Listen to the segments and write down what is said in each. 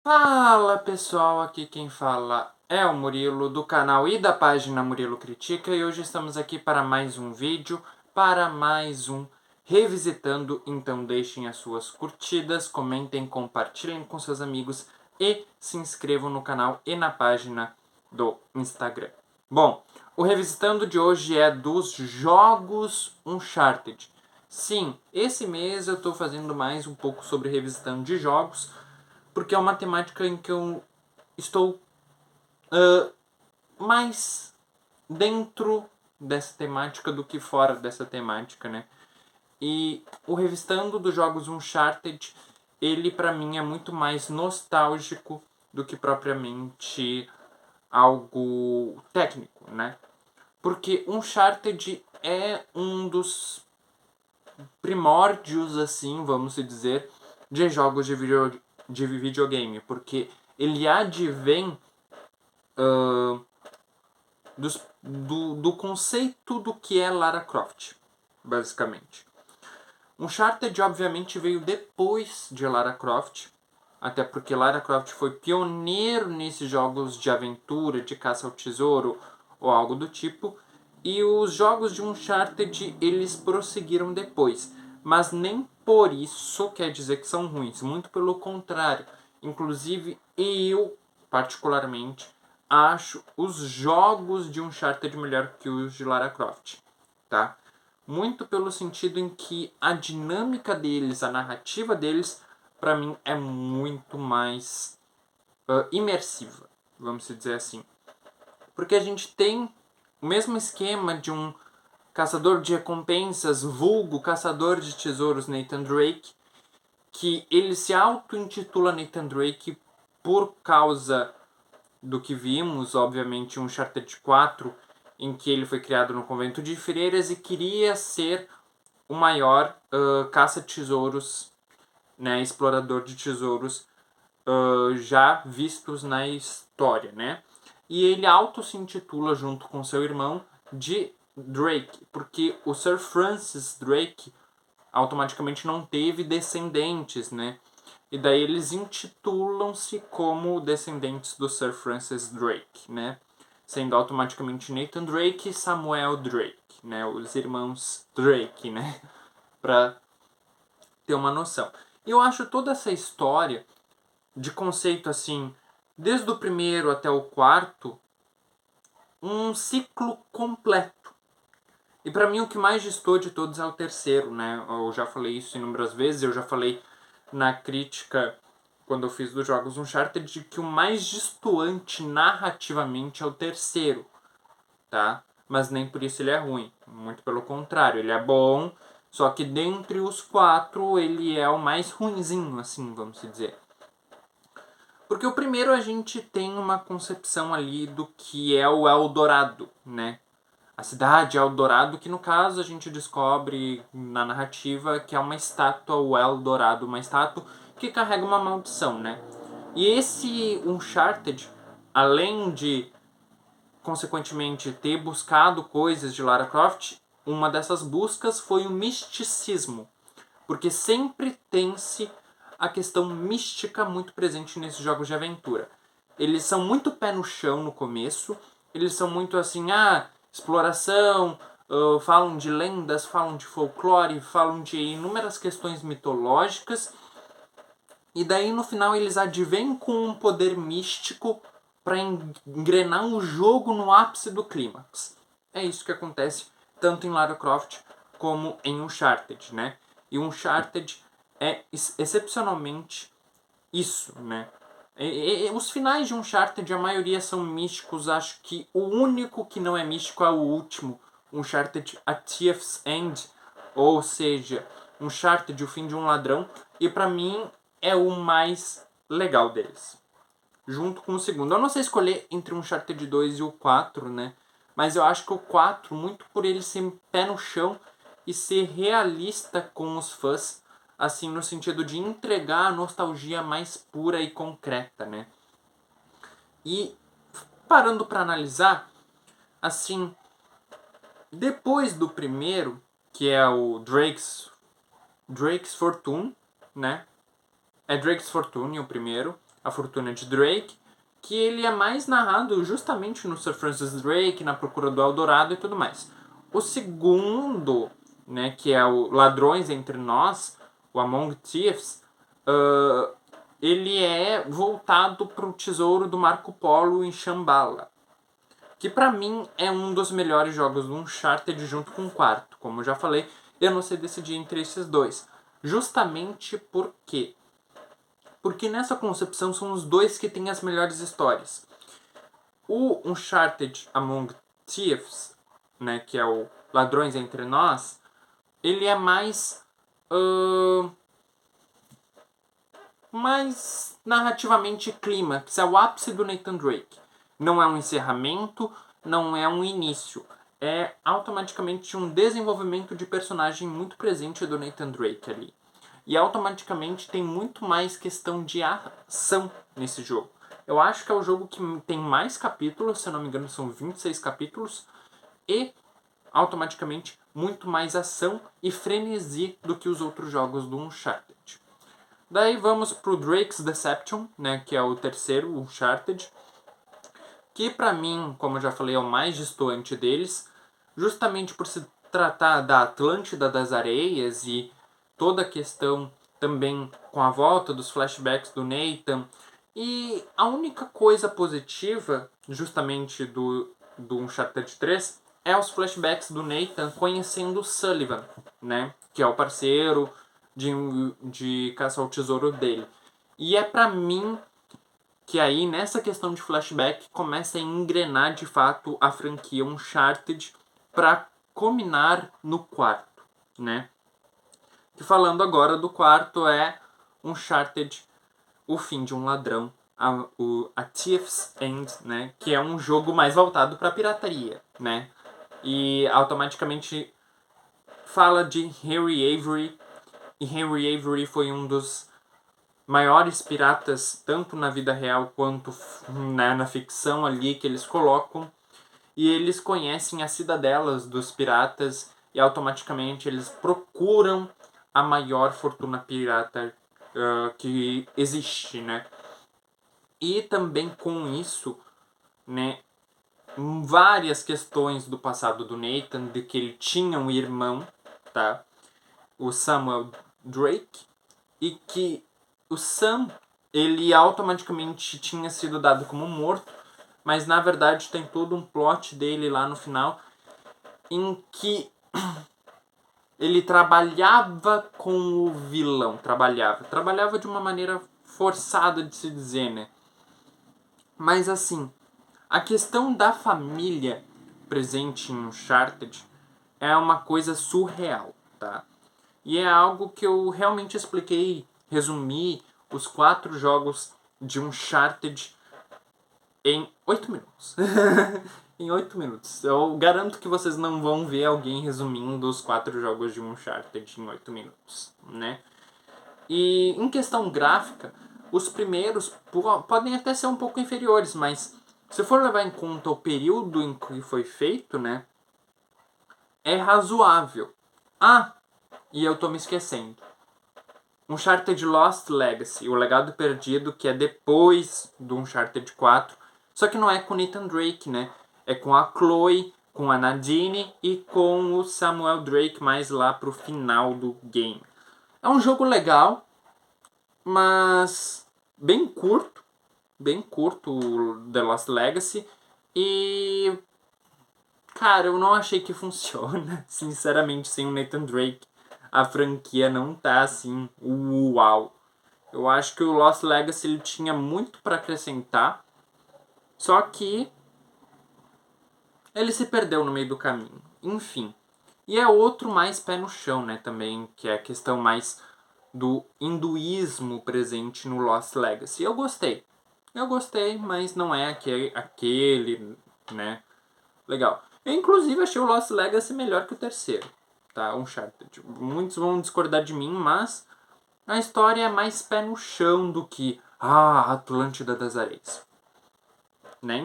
Fala pessoal, aqui quem fala é o Murilo do canal e da página Murilo Critica e hoje estamos aqui para mais um vídeo, para mais um Revisitando. Então deixem as suas curtidas, comentem, compartilhem com seus amigos e se inscrevam no canal e na página do Instagram. Bom, o Revisitando de hoje é dos jogos Uncharted. Sim, esse mês eu estou fazendo mais um pouco sobre revisitando de jogos, porque é uma temática em que eu estou mais dentro dessa temática do que fora dessa temática, né? E o Revistando dos jogos Uncharted, ele pra mim é muito mais nostálgico do que propriamente algo técnico, né? Porque Uncharted é um dos primórdios, assim, vamos dizer, de jogos de videogame, porque ele advém do conceito do que é Lara Croft, basicamente. Uncharted, obviamente, veio depois de Lara Croft, até porque Lara Croft foi pioneiro nesses jogos de aventura, de caça ao tesouro ou algo do tipo, e os jogos de Uncharted eles prosseguiram depois, mas nem por isso quer dizer que são ruins, muito pelo contrário. Inclusive eu, particularmente, acho os jogos de Uncharted melhor que os de Lara Croft, tá? Muito pelo sentido em que a dinâmica deles, a narrativa deles, para mim é muito mais imersiva, vamos dizer assim. Porque a gente tem o mesmo esquema de um caçador de recompensas, vulgo caçador de tesouros Nathan Drake, que ele se auto-intitula Nathan Drake por causa do que vimos, obviamente, um Uncharted 4, em que ele foi criado no convento de freiras e queria ser o maior caça-tesouros, né, explorador de tesouros já vistos na história, né? E ele auto se intitula, junto com seu irmão, de Drake, porque o Sir Francis Drake automaticamente não teve descendentes, né? E daí eles intitulam-se como descendentes do Sir Francis Drake, né? Sendo automaticamente Nathan Drake e Samuel Drake, né? Os irmãos Drake, né? Pra ter uma noção. E eu acho toda essa história de conceito assim, desde o primeiro até o quarto, um ciclo completo. E para mim o que mais destoa de todos é o terceiro, né? Eu já falei isso inúmeras vezes, eu já falei na crítica quando eu fiz dos jogos Uncharted de que o mais destoante narrativamente é o terceiro, tá? Mas nem por isso ele é ruim, muito pelo contrário, ele é bom, só que dentre os quatro ele é o mais ruinzinho, assim, vamos dizer. Porque o primeiro a gente tem uma concepção ali do que é o Eldorado, né? A cidade Eldorado, que no caso a gente descobre na narrativa que é uma estátua, o Eldorado, uma estátua que carrega uma maldição, né? E esse Uncharted, além de consequentemente ter buscado coisas de Lara Croft, uma dessas buscas foi o misticismo, porque sempre tem-se a questão mística muito presente nesses jogos de aventura. Eles são muito pé no chão no começo, eles são muito assim, exploração, falam de lendas, falam de folclore, falam de inúmeras questões mitológicas, e daí no final eles advêm com um poder místico para engrenar o jogo no ápice do clímax. É isso que acontece tanto em Lara Croft como em Uncharted, né? E Uncharted é excepcionalmente isso, né? Os finais de Uncharted, a maioria são místicos. Acho que o único que não é místico é o último, Uncharted A Thief's End, ou seja, Uncharted O Fim de um Ladrão, e pra mim é o mais legal deles, junto com o segundo. Eu não sei escolher entre o Uncharted 2 e o 4, né? Mas eu acho que o 4, muito por ele ser pé no chão e ser realista com os fãs, assim, no sentido de entregar a nostalgia mais pura e concreta, né? E parando para analisar, assim, depois do primeiro, que é o Drake's Fortune, né? É Drake's Fortune o primeiro. A Fortuna de Drake, que ele é mais narrado justamente no Sir Francis Drake, na Procura do Eldorado e tudo mais. O segundo, né, que é o Ladrões Entre Nós, o Among Thieves, ele é voltado para o tesouro do Marco Polo em Shambhala, que pra mim é um dos melhores jogos do Uncharted junto com o quarto. Como eu já falei, eu não sei decidir entre esses dois. Justamente porque nessa concepção são os dois que têm as melhores histórias. O Uncharted Among Thieves, né, que é o Ladrões Entre Nós, ele é mais narrativamente clímax, é o ápice do Nathan Drake. Não é um encerramento, não é um início. É automaticamente um desenvolvimento de personagem muito presente do Nathan Drake ali. E automaticamente tem muito mais questão de ação nesse jogo. Eu acho que é o jogo que tem mais capítulos, se eu não me engano são 26 capítulos, e automaticamente muito mais ação e frenesi do que os outros jogos do Uncharted. Daí vamos pro Drake's Deception, né, que é o terceiro Uncharted, que pra mim, como eu já falei, é o mais distoante deles, justamente por se tratar da Atlântida das Areias e toda a questão também com a volta dos flashbacks do Nathan. E a única coisa positiva, justamente do Uncharted 3, é os flashbacks do Nathan conhecendo o Sullivan, né, que é o parceiro de caça ao tesouro dele. E é pra mim que aí, nessa questão de flashback, começa a engrenar de fato a franquia Uncharted para culminar no quarto, né? E falando agora do quarto é Uncharted, O Fim de um Ladrão, a Thief's End, né? Que é um jogo mais voltado para pirataria, né? E automaticamente fala de Henry Avery, e Henry Avery foi um dos maiores piratas, tanto na vida real quanto na ficção ali que eles colocam. E eles conhecem as cidadelas dos piratas e automaticamente eles procuram a maior fortuna pirata que existe, né? E também com isso, né, várias questões do passado do Nathan, de que ele tinha um irmão, tá? O Samuel Drake, e que o Sam, ele automaticamente tinha sido dado como morto, mas na verdade tem todo um plot dele lá no final em que ele trabalhava com o vilão, trabalhava de uma maneira forçada de se dizer, né? Mas assim, a questão da família presente em Uncharted é uma coisa surreal, tá? E é algo que eu realmente expliquei, resumi os 4 jogos de Uncharted em 8 minutos. Em 8 minutos. Eu garanto que vocês não vão ver alguém resumindo os 4 jogos de Uncharted em 8 minutos, né? E em questão gráfica, os primeiros podem até ser um pouco inferiores, mas se for levar em conta o período em que foi feito, né? É razoável. Ah, e eu tô me esquecendo. Uncharted Lost Legacy, o Legado Perdido, que é depois do Uncharted 4, só que não é com Nathan Drake, né? É com a Chloe, com a Nadine e com o Samuel Drake mais lá pro final do game. É um jogo legal, mas bem curto o The Lost Legacy, e cara, eu não achei que funciona, sinceramente, sem o Nathan Drake. A franquia não tá assim, uau. Eu acho que o Lost Legacy ele tinha muito para acrescentar, só que ele se perdeu no meio do caminho. Enfim. E é outro mais pé no chão, né, também, que é a questão mais do hinduísmo presente no Lost Legacy. Eu gostei, mas não é aquele, né, legal. Eu, inclusive, achei o Lost Legacy melhor que o terceiro, tá? Uncharted. Muitos vão discordar de mim, mas a história é mais pé no chão do que a Atlântida das Areias. Né?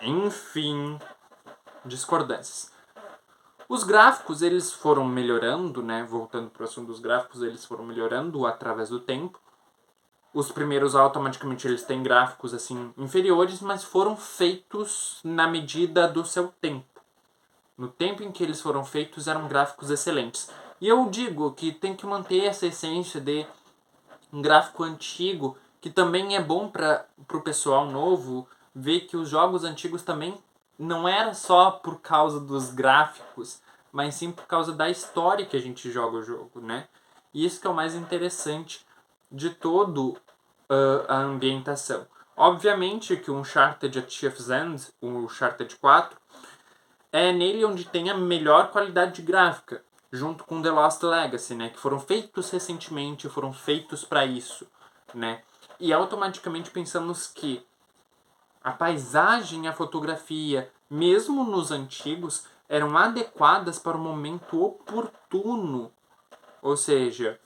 Enfim, discordâncias. Os gráficos, eles foram melhorando, né? Voltando para o assunto dos gráficos, eles foram melhorando através do tempo. Os primeiros automaticamente eles têm gráficos assim inferiores, mas foram feitos na medida do seu tempo. No tempo em que eles foram feitos eram gráficos excelentes. E eu digo que tem que manter essa essência de um gráfico antigo, que também é bom para o pessoal novo ver que os jogos antigos também não era só por causa dos gráficos, mas sim por causa da história que a gente joga o jogo, né? E isso que é o mais interessante de todo a ambientação. Obviamente que o Uncharted A Thief's End, o Uncharted 4, é nele onde tem a melhor qualidade gráfica, junto com The Lost Legacy, né, que foram feitos recentemente, foram feitos para isso, né? E automaticamente pensamos que a paisagem e a fotografia, mesmo nos antigos, eram adequadas para o momento oportuno. Ou seja,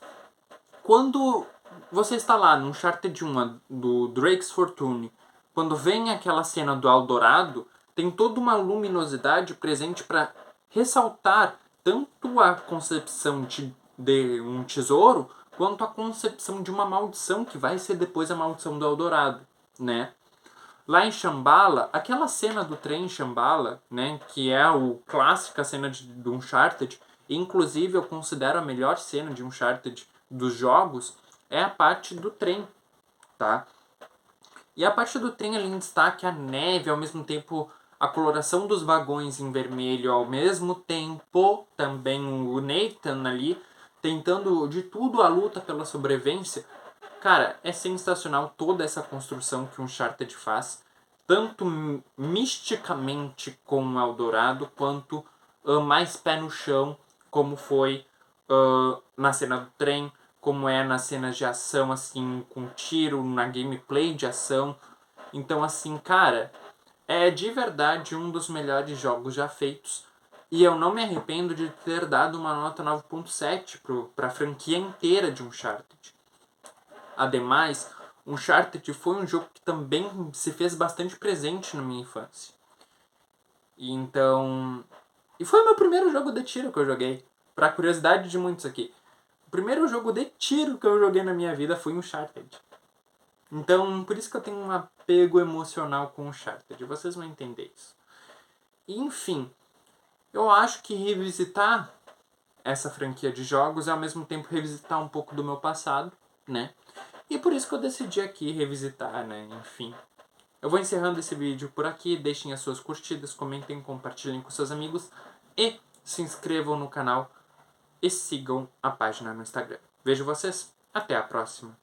quando você está lá no Uncharted 1 do Drake's Fortune, quando vem aquela cena do Eldorado, tem toda uma luminosidade presente para ressaltar tanto a concepção de um tesouro, quanto a concepção de uma maldição, que vai ser depois a maldição do Eldorado, né? Lá em Shambhala, aquela cena do trem em Shambhala, né, que é o clássica cena do Uncharted, inclusive eu considero a melhor cena de Uncharted dos jogos, é a parte do trem, tá? E a parte do trem ali em destaque, a neve, ao mesmo tempo a coloração dos vagões em vermelho, ao mesmo tempo também o Nathan ali tentando de tudo a luta pela sobrevivência. Cara, é sensacional toda essa construção que o Uncharted faz, tanto misticamente com o Eldorado, quanto mais pé no chão, como foi na cena do trem, como é nas cenas de ação, assim, com tiro, na gameplay de ação. Então, assim, cara, é de verdade um dos melhores jogos já feitos. E eu não me arrependo de ter dado uma nota 9.7 para a franquia inteira de Uncharted. Ademais, Uncharted foi um jogo que também se fez bastante presente na minha infância. E então... E foi o meu primeiro jogo de tiro que eu joguei. Pra curiosidade de muitos aqui. O primeiro jogo de tiro que eu joguei na minha vida foi Uncharted. Então, por isso que eu tenho um apego emocional com Uncharted. Vocês vão entender isso. E, enfim, eu acho que revisitar essa franquia de jogos é ao mesmo tempo revisitar um pouco do meu passado, né? E por isso que eu decidi aqui revisitar, né? Enfim. Eu vou encerrando esse vídeo por aqui. Deixem as suas curtidas, comentem, compartilhem com seus amigos. E se inscrevam no canal e sigam a página no Instagram. Vejo vocês. Até a próxima.